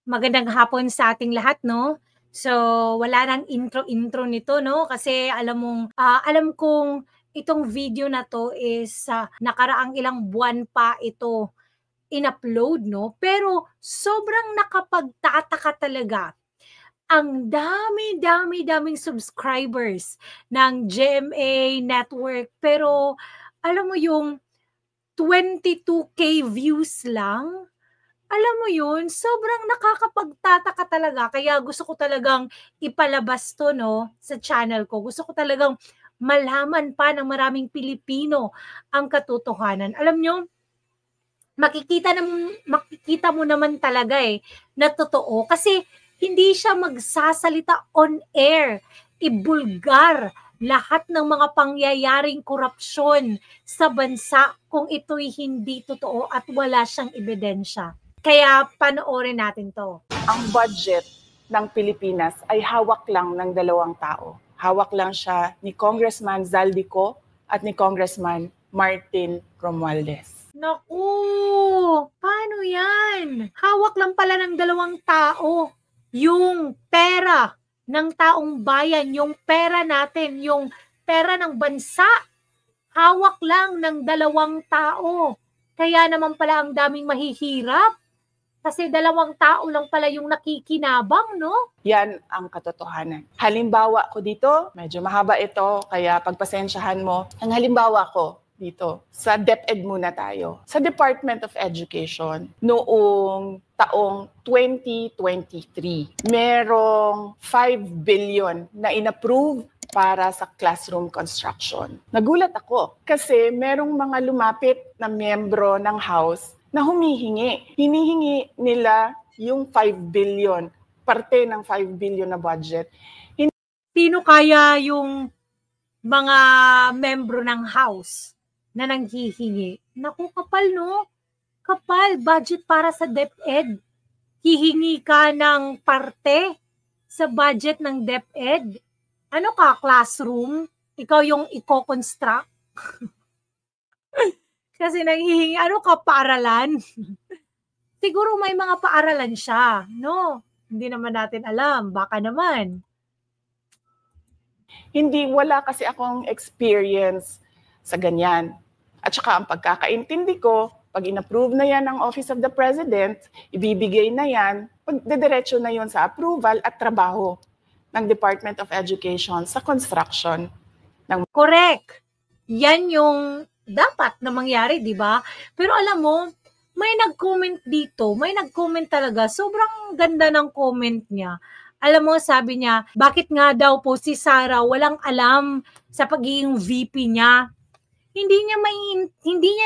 Magandang hapon sa ating lahat, no? So, wala nang intro-intro nito, no? Kasi alam kong itong video na to is nakaraang ilang buwan pa ito in-upload, no? Pero sobrang nakapagtataka talaga. Ang daming subscribers ng GMA Network. Pero alam mo yung 22K views lang. Alam mo yun, sobrang nakakapagtataka talaga kaya gusto ko talagang ipalabas 'to 'no, sa channel ko. Gusto ko talagang malaman pa ng maraming Pilipino ang katotohanan. Alam niyo, makikita mo naman talaga, na totoo kasi hindi siya magsasalita on air, ibulgar lahat ng mga pangyayaring korupsyon sa bansa kung ito'y hindi totoo at wala siyang ebidensya. Kaya panoorin natin 'to. Ang budget ng Pilipinas ay hawak lang ng dalawang tao. Hawak lang siya ni Congressman Zaldico at ni Congressman Martin Romualdez. Naku! Paano yan? Hawak lang pala ng dalawang tao. Yung pera ng taong bayan, yung pera natin, yung pera ng bansa, hawak lang ng dalawang tao. Kaya naman pala ang daming mahihirap. Kasi dalawang tao lang pala yung nakikinabang, no? Yan ang katotohanan. Halimbawa ko dito, medyo mahaba ito, kaya pagpasensyahan mo. Ang halimbawa ko dito, sa DepEd muna tayo. Sa Department of Education, noong taong 2023, merong 5 billion na inapprove para sa classroom construction. Nagulat ako kasi merong mga lumapit na miyembro ng House na humihingi. Hinihingi nila yung 5 billion, parte ng 5 billion na budget. Sino kaya yung mga membro ng House na nanghihingi? Naku, kapal, no? Kapal, budget para sa DepEd. Hihingi ka ng parte sa budget ng DepEd. Ano ka, classroom? Ikaw yung i-construct? Kasi nanghihingi, ano ka, paaralan? Siguro may mga paaralan siya, no? Hindi naman natin alam, baka naman. Wala kasi akong experience sa ganyan. At saka ang pagkakaintindi ko, pag in-approve na yan ng Office of the President, ibibigay na yan, pagdediretso na yon sa approval at trabaho ng Department of Education sa construction. Correct. Yan yung dapat na mangyari, di ba? Pero alam mo, may nag-comment dito, may nag-comment talaga, sobrang ganda ng comment niya. Alam mo, sabi niya, bakit nga daw po si Sara walang alam sa pagiging VP niya? Hindi niya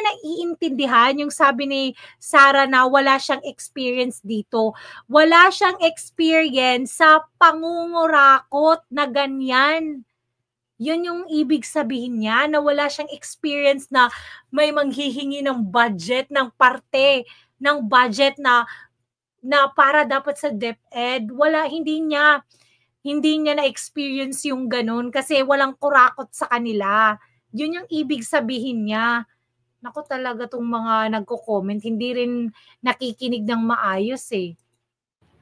naiintindihan yung sabi ni Sara na wala siyang experience dito. Wala siyang experience sa pangungurakot na ganyan. Yun yung ibig sabihin niya, na wala siyang experience na may manghihingi ng budget, ng parte, ng budget na para dapat sa DepEd. Hindi niya na-experience yung ganun kasi walang kurakot sa kanila. Yun yung ibig sabihin niya. Naku, talaga tong mga nagko-comment, hindi rin nakikinig ng maayos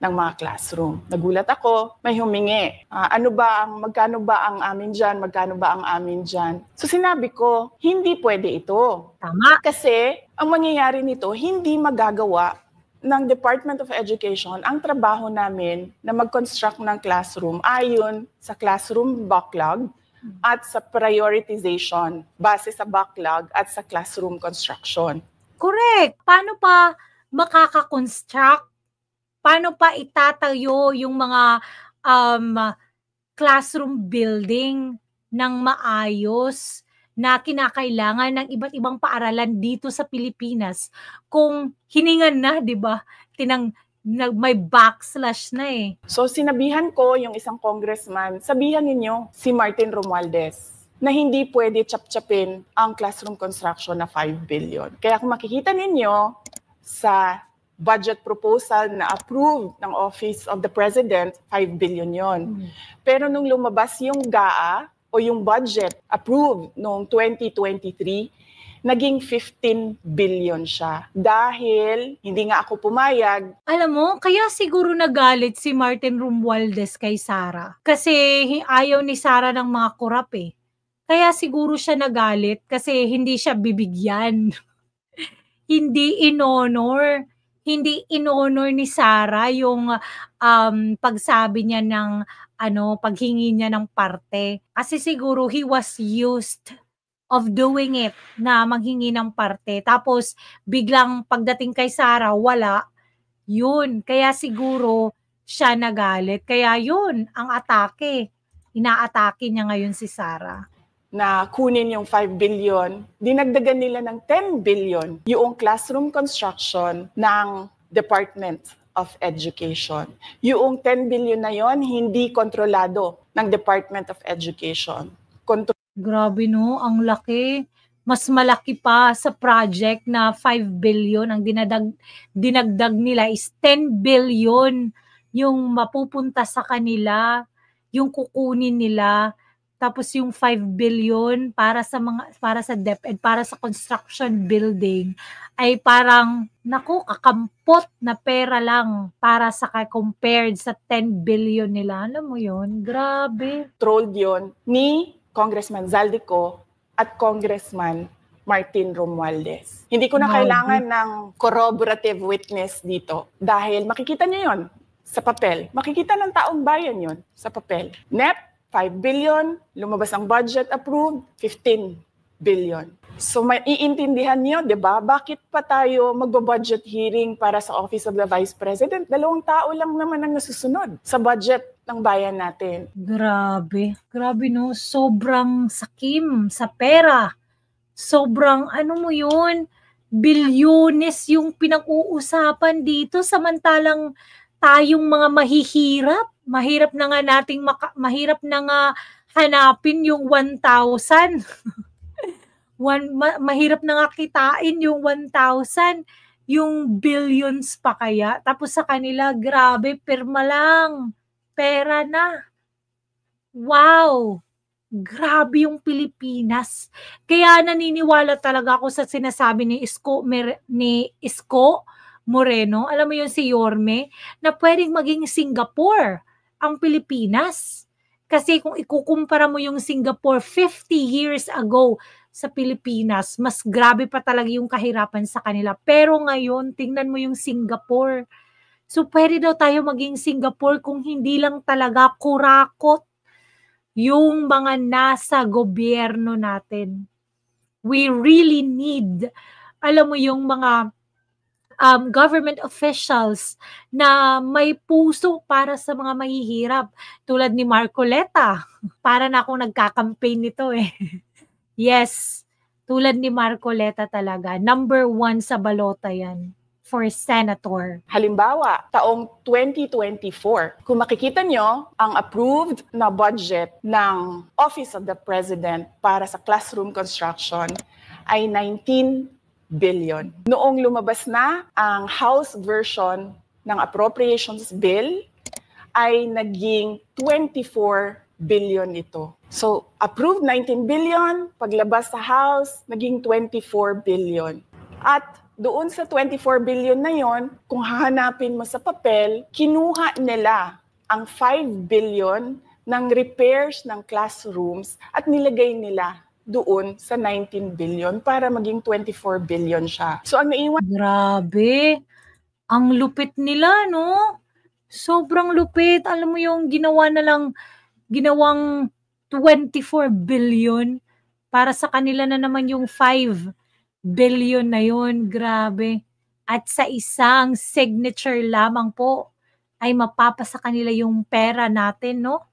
ng mga classroom. Nagulat ako, may humingi. Magkano ba ang amin dyan? Magkano ba ang amin dyan? So sinabi ko, hindi pwede ito. Tama. Kasi ang mangyayari nito, hindi magagawa ng Department of Education ang trabaho namin na mag-construct ng classroom ayon sa classroom backlog at sa prioritization base sa backlog at sa classroom construction. Correct. Paano pa makaka-construct? Paano pa itatayo yung mga classroom building ng maayos na kinakailangan ng iba't ibang paaralan dito sa Pilipinas kung hiningan na, 'di ba? May backslash na So sinabihan ko yung isang congressman, sabihan ninyo si Martin Romualdez na hindi pwede chap-chapin ang classroom construction na 5 billion. Kaya kung makikita ninyo sa budget proposal na approved ng Office of the President, 5 billion yon. Pero nung lumabas yung GAA o yung budget approved noong 2023, naging 15 billion siya. Dahil hindi nga ako pumayag. Alam mo, kaya siguro nagalit si Martin Romualdez kay Sara. Kasi ayaw ni Sara ng mga korap eh. Kaya siguro siya nagalit kasi hindi siya bibigyan. Hindi in-honor. Hindi in-honor ni Sara yung pagsabi niya ng paghingi niya ng parte. Kasi siguro he was used of doing it na maghingi ng parte. Tapos biglang pagdating kay Sara, wala. Yun. Kaya siguro siya nagalit. Kaya yun, ang atake. Inaatake niya ngayon si Sara. Na kunin yung 5 billion, dinagdagan nila ng 10 billion yung classroom construction ng Department of Education. Yung 10 billion na yon hindi kontrolado ng Department of Education. Grabe no, ang laki. Mas malaki pa sa project na 5 billion. Ang dinagdag nila is 10 billion yung mapupunta sa kanila, yung kukunin nila. Tapos yung 5 billion para sa DepEd, para sa construction building ay parang kakampot na pera lang para sa compared sa 10 billion nila. Alam mo yun? Grabe. Trolled yun ni Congressman Zaldico at Congressman Martin Romualdez. Hindi ko na kailangan ng corroborative witness dito dahil makikita niyo yun sa papel. Makikita ng taong bayan yun sa papel. NEP 5 billion, lumabas ang budget approved, 15 billion. So maiintindihan niyo, 'di ba? Bakit pa tayo magbo-budget hearing para sa Office of the Vice President? 2 tao lang naman ang nasusunod sa budget ng bayan natin. Grabe. Grabe no, sobrang sakim sa pera. Sobrang mo 'yun? Bilyones yung pinag-uusapan dito samantalang tayong mga mahihirap. Mahirap na nga hanapin yung 1,000. Mahirap na nga kitain yung 1,000, yung billions pa kaya. Tapos sa kanila, grabe, pirma lang. Pera na. Wow! Grabe yung Pilipinas. Kaya naniniwala talaga ako sa sinasabi ni Isko Moreno, alam mo yun si Yorme, na pwedeng maging Singapore ang Pilipinas. Kasi kung ikukumpara mo yung Singapore 50 years ago sa Pilipinas, mas grabe pa talaga yung kahirapan sa kanila. Pero ngayon, tingnan mo yung Singapore. So pwede daw tayo maging Singapore kung hindi lang talaga kurakot yung mga nasa gobyerno natin. We really need, alam mo yung mga government officials na may puso para sa mga mahihirap. Tulad ni Marcoleta. Para na akong nagka-campaign nito eh. Yes, tulad ni Marcoleta talaga. Number 1 sa balota yan for senator. Halimbawa, taong 2024, kung makikita nyo, ang approved na budget ng Office of the President para sa classroom construction ay 19 billion. Noong lumabas na ang House version ng Appropriations Bill, ay naging 24 billion ito. So, approved 19 billion, paglabas sa House, naging 24 billion. At doon sa 24 billion na yon, kung hahanapin mo sa papel, kinuha nila ang 5 billion ng repairs ng classrooms at nilagay nila doon sa 19 billion para maging 24 billion siya. So ang naiwan... Grabe! Ang lupit nila, no? Sobrang lupit. Alam mo yung ginawang 24 billion para sa kanila na naman yung 5 billion na yun. Grabe. At sa isang signature lamang po ay mapapasa kanila yung pera natin, no?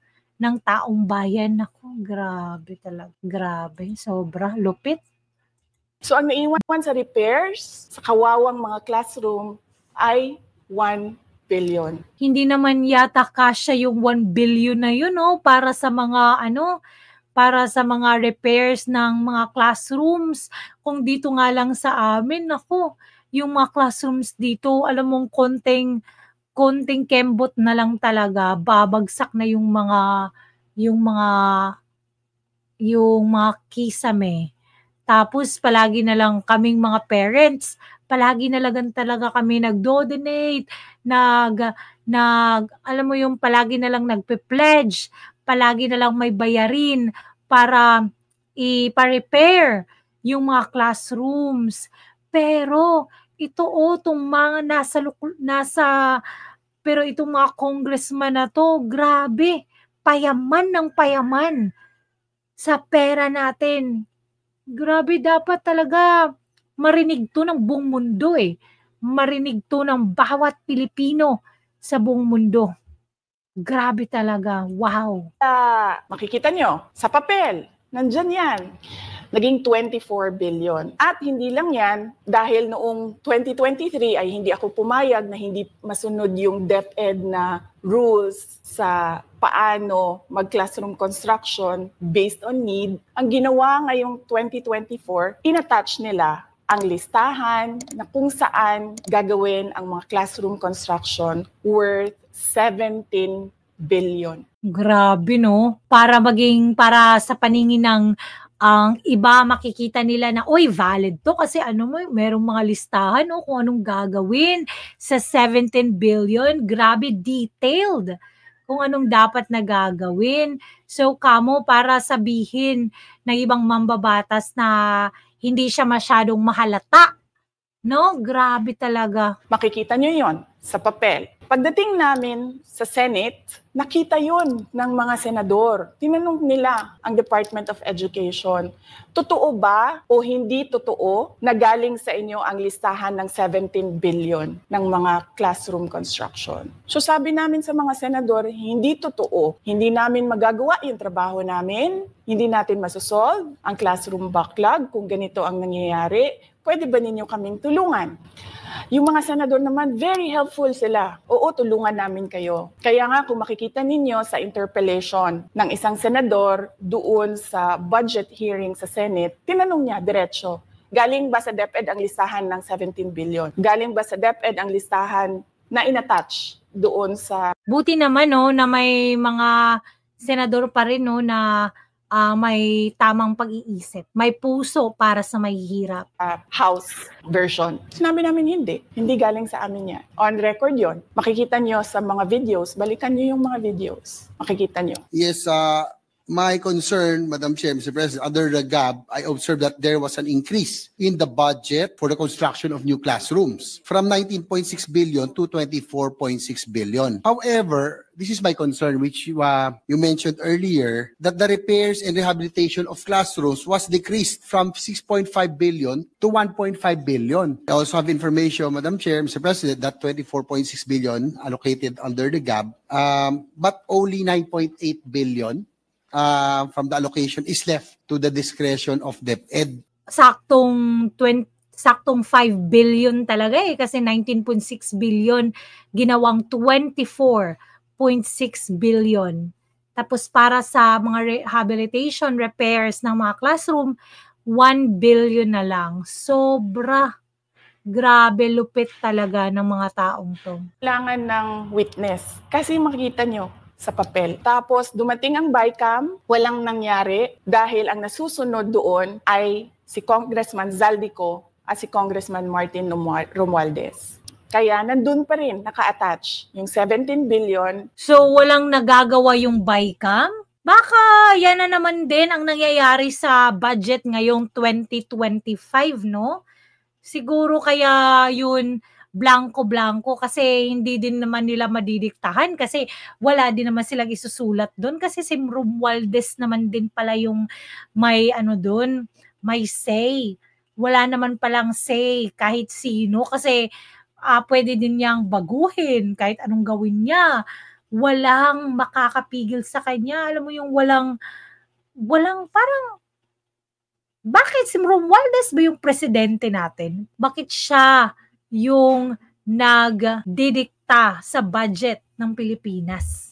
Ng taong bayan. Naku, grabe talaga. Grabe, sobra, lupit. So ang naiwan sa repairs, sa kawawang mga classroom, ay 1 billion. Hindi naman yata kasya yung 1 billion na yun, no? Para sa mga, para sa mga repairs ng mga classrooms. Kung dito nga lang sa amin, naku, yung mga classrooms dito, alam mong konting kembot na lang talaga, babagsak na yung mga kisame. Tapos palagi na lang kaming mga parents, palagi na lang talaga kami nag-donate, alam mo yung palagi na lang nagpe-pledge, palagi na lang may bayarin para ipa-repair yung mga classrooms. Pero ito tong mga pero itong mga congressman na to, grabe, payaman ng payaman sa pera natin. Grabe, dapat talaga marinig to ng buong mundo eh. Marinig to ng bawat Pilipino sa buong mundo. Grabe talaga, wow. Makikita nyo, sa papel, nandyan yan. Naging 24 billion. At hindi lang yan, dahil noong 2023 ay hindi ako pumayag na hindi masunod yung DepEd na rules sa paano mag-classroom construction based on need. Ang ginawa ngayong 2024, inattach nila ang listahan na kung saan gagawin ang mga classroom construction worth 17 billion. Grabe no, para sa paningin ng ang iba makikita nila na, oy, valid to kasi merong mga listahan kung anong gagawin sa 17 billion. Grabe detailed kung anong dapat na gagawin. So, kamo para sabihin ng ibang mambabatas na hindi siya masyadong mahalata. No? Grabe talaga. Makikita nyo yon sa papel. Pagdating namin sa Senate, nakita yon ng mga senador. Tinanong nila ang Department of Education, totoo ba o hindi totoo na galing sa inyo ang listahan ng 17 billion ng mga classroom construction? So sabi namin sa mga senador, hindi totoo. Hindi namin magagawa yung trabaho namin. Hindi natin masosolve ang classroom backlog kung ganito ang nangyayari. Pwede ba ninyo kaming tulungan? Yung mga senador naman, very helpful sila. Oo, tulungan namin kayo. Kaya nga, kung makikita ninyo sa interpellation ng isang senador doon sa budget hearing sa Senate, tinanong niya diretso, galing ba sa DepEd ang listahan ng 17 billion? Galing ba sa DepEd ang listahan na inattach doon sa... Buti naman na may mga senador pa rin na may tamang pag-iisip, may puso para sa mahihirap. House version. Sinabi namin hindi galing sa amin yan. On record yon. Makikita nyo sa mga videos, balikan nyo yung mga videos. Makikita nyo. Yes, my concern, Madam Chair, Mr. President, under the GAB, I observed that there was an increase in the budget for the construction of new classrooms from 19.6 billion to 24.6 billion. However, this is my concern, which you mentioned earlier, that the repairs and rehabilitation of classrooms was decreased from 6.5 billion to 1.5 billion. I also have information, Madam Chair, Mr. President, that 24.6 billion allocated under the GAB, but only 9.8 billion from the allocation is left to the discretion of DepEd. Saktong 5 billion talaga kasi 19.6 billion ginawang 24.6 billion. Tapos para sa mga rehabilitation, repairs ng mga classroom, 1 billion na lang. Sobra. Grabe, lupit talaga ng mga taong to. Kailangan ng witness. Kasi makikita nyo sa papel. Tapos dumating ang BICAM, walang nangyari dahil ang nasusunod doon ay si Congressman Zaldico at si Congressman Martin Romualdez. Kaya nandun pa rin, naka-attach yung 17 billion. So walang nagagawa yung BICAM? Baka yan na naman din ang nangyayari sa budget ngayong 2025, no? Siguro kaya yun blanco-blanco kasi hindi din naman nila madidiktahan kasi wala din naman silang isusulat doon kasi si Romualdez naman din pala yung may doon, may say. Wala naman palang say kahit sino kasi pwede din niyang baguhin kahit anong gawin niya. Walang makakapigil sa kanya. Alam mo yung walang parang bakit si Romualdez ba yung presidente natin? Bakit siya yung nagdidikta sa budget ng Pilipinas?